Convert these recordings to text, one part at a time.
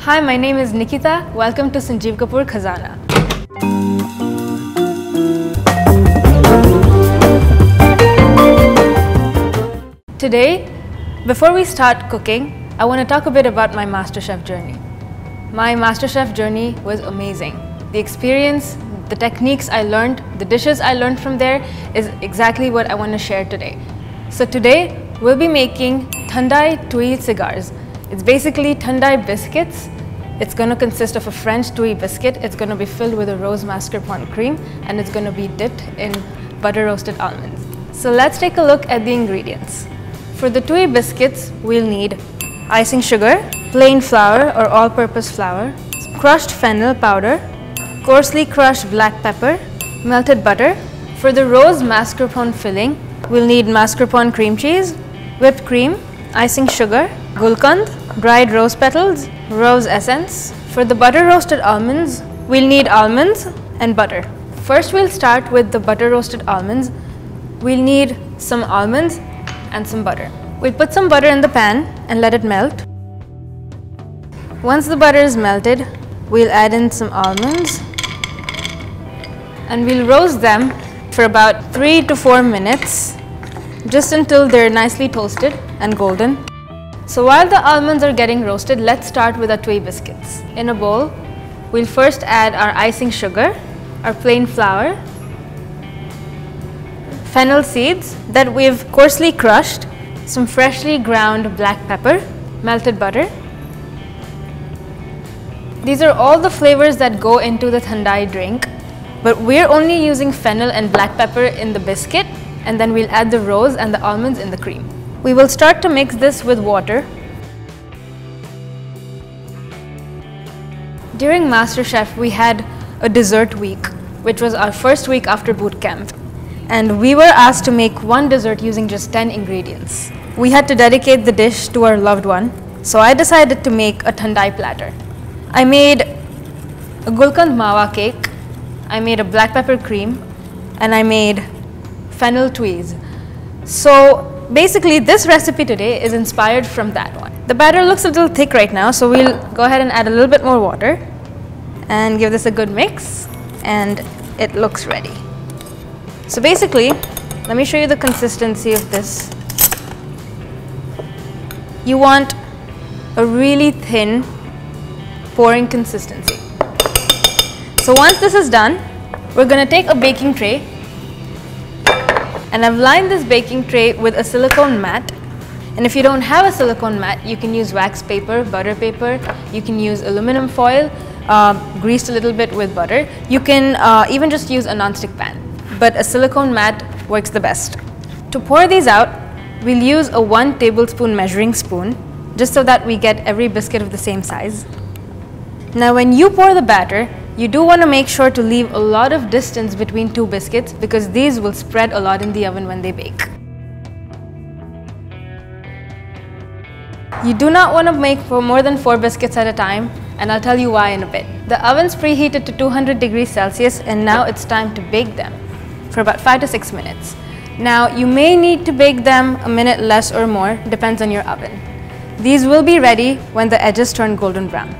Hi, my name is Nikita. Welcome to Sanjeev Kapoor Khazana. Today, before we start cooking, I want to talk a bit about my MasterChef journey. My MasterChef journey was amazing. The experience, the techniques I learned, the dishes I learned from there is exactly what I want to share today. So today, we'll be making Thandai Tuile Cigars. It's basically Thandai biscuits. It's going to consist of a French Tuile biscuit. It's going to be filled with a rose mascarpone cream, and it's going to be dipped in butter roasted almonds. So let's take a look at the ingredients. For the Tuile biscuits, we'll need icing sugar, plain flour or all-purpose flour, crushed fennel powder, coarsely crushed black pepper, melted butter. For the rose mascarpone filling, we'll need mascarpone cream cheese, whipped cream, icing sugar, gulkand, dried rose petals, rose essence. For the butter roasted almonds, we'll need almonds and butter. First, we'll start with the butter roasted almonds. We'll need some almonds and some butter. We'll put some butter in the pan and let it melt. Once the butter is melted, we'll add in some almonds and we'll roast them for about 3 to 4 minutes, just until they're nicely toasted and golden. So while the almonds are getting roasted, let's start with our Tuile biscuits. In a bowl, we'll first add our icing sugar, our plain flour, fennel seeds that we've coarsely crushed, some freshly ground black pepper, melted butter. These are all the flavors that go into the Thandai drink, but we're only using fennel and black pepper in the biscuit, and then we'll add the rose and the almonds in the cream. We will start to mix this with water. During MasterChef, we had a dessert week, which was our first week after boot camp. And we were asked to make one dessert using just 10 ingredients. We had to dedicate the dish to our loved one, so I decided to make a Thandai platter. I made a gulkand mawa cake, I made a black pepper cream, and I made fennel tuiles. So basically, this recipe today is inspired from that one. The batter looks a little thick right now, so we'll go ahead and add a little bit more water and give this a good mix, and it looks ready. So basically, let me show you the consistency of this. You want a really thin pouring consistency. So once this is done, we're going to take a baking tray, and I've lined this baking tray with a silicone mat. And if you don't have a silicone mat, you can use wax paper, butter paper, you can use aluminum foil, greased a little bit with butter. You can even just use a non-stick pan, but a silicone mat works the best. To pour these out, we'll use a 1 tablespoon measuring spoon, just so that we get every biscuit of the same size. Now when you pour the batter, you do want to make sure to leave a lot of distance between 2 biscuits, because these will spread a lot in the oven when they bake. You do not want to make for more than 4 biscuits at a time, and I'll tell you why in a bit. The oven's preheated to 200 degrees Celsius, and now it's time to bake them for about 5 to 6 minutes. Now you may need to bake them a minute less or more, depends on your oven. These will be ready when the edges turn golden brown.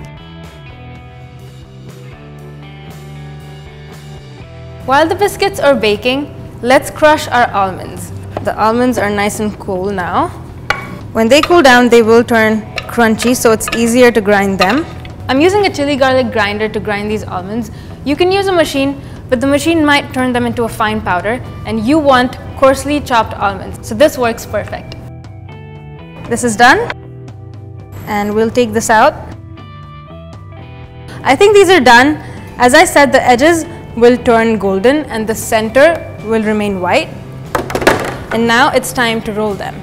While the biscuits are baking, let's crush our almonds. The almonds are nice and cool now. When they cool down, they will turn crunchy, so it's easier to grind them. I'm using a chili garlic grinder to grind these almonds. You can use a machine, but the machine might turn them into a fine powder, and you want coarsely chopped almonds, so this works perfect. This is done, and we'll take this out. I think these are done. As I said, the edges will turn golden and the center will remain white. And now it's time to roll them.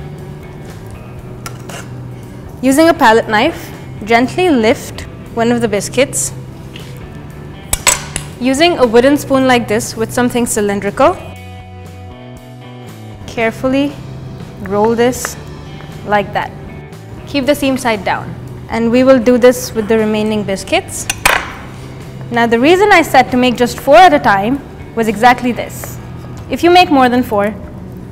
Using a palette knife, gently lift one of the biscuits. Using a wooden spoon like this with something cylindrical, carefully roll this like that. Keep the seam side down. And we will do this with the remaining biscuits. Now the reason I said to make just 4 at a time was exactly this. If you make more than 4,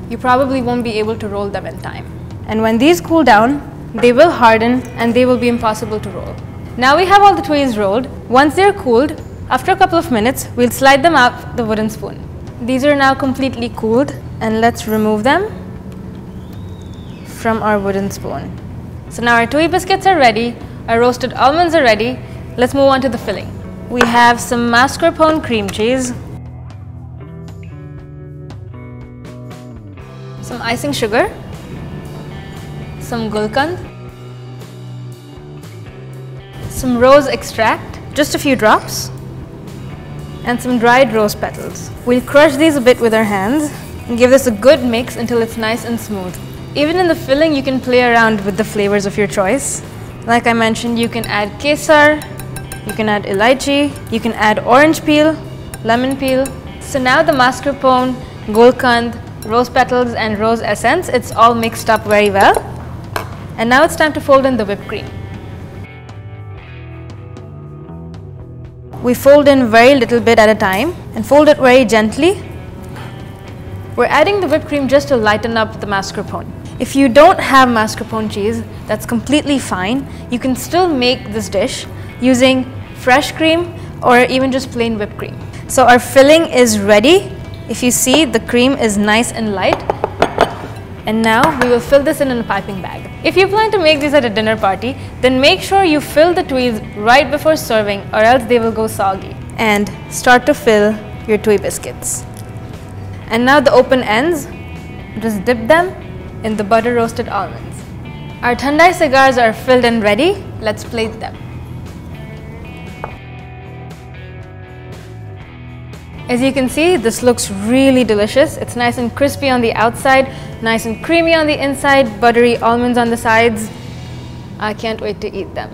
you probably won't be able to roll them in time. And when these cool down, they will harden and they will be impossible to roll. Now we have all the tuiles rolled. Once they're cooled, after a couple of minutes, we'll slide them out the wooden spoon. These are now completely cooled, and let's remove them from our wooden spoon. So now our tui biscuits are ready, our roasted almonds are ready. Let's move on to the filling. We have some mascarpone cream cheese, some icing sugar, some gulkand, some rose extract, just a few drops, and some dried rose petals. We'll crush these a bit with our hands and give this a good mix until it's nice and smooth. Even in the filling, you can play around with the flavors of your choice. Like I mentioned, you can add kesar, you can add elaichi, you can add orange peel, lemon peel. So now the mascarpone, gulkand, rose petals and rose essence, it's all mixed up very well. And now it's time to fold in the whipped cream. We fold in very little bit at a time and fold it very gently. We're adding the whipped cream just to lighten up the mascarpone. If you don't have mascarpone cheese, that's completely fine. You can still make this dish using fresh cream or even just plain whipped cream. So our filling is ready. If you see, the cream is nice and light. And now we will fill this in a piping bag. If you plan to make these at a dinner party, then make sure you fill the tuiles right before serving or else they will go soggy. And start to fill your tui biscuits. And now the open ends, just dip them in the butter roasted almonds. Our Thandai cigars are filled and ready. Let's plate them. As you can see, this looks really delicious. It's nice and crispy on the outside, nice and creamy on the inside, buttery almonds on the sides. I can't wait to eat them.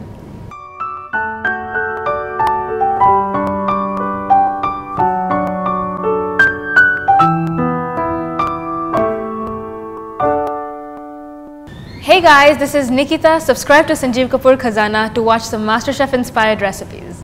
Hey guys, this is Nikita. Subscribe to Sanjeev Kapoor Khazana to watch some MasterChef inspired recipes.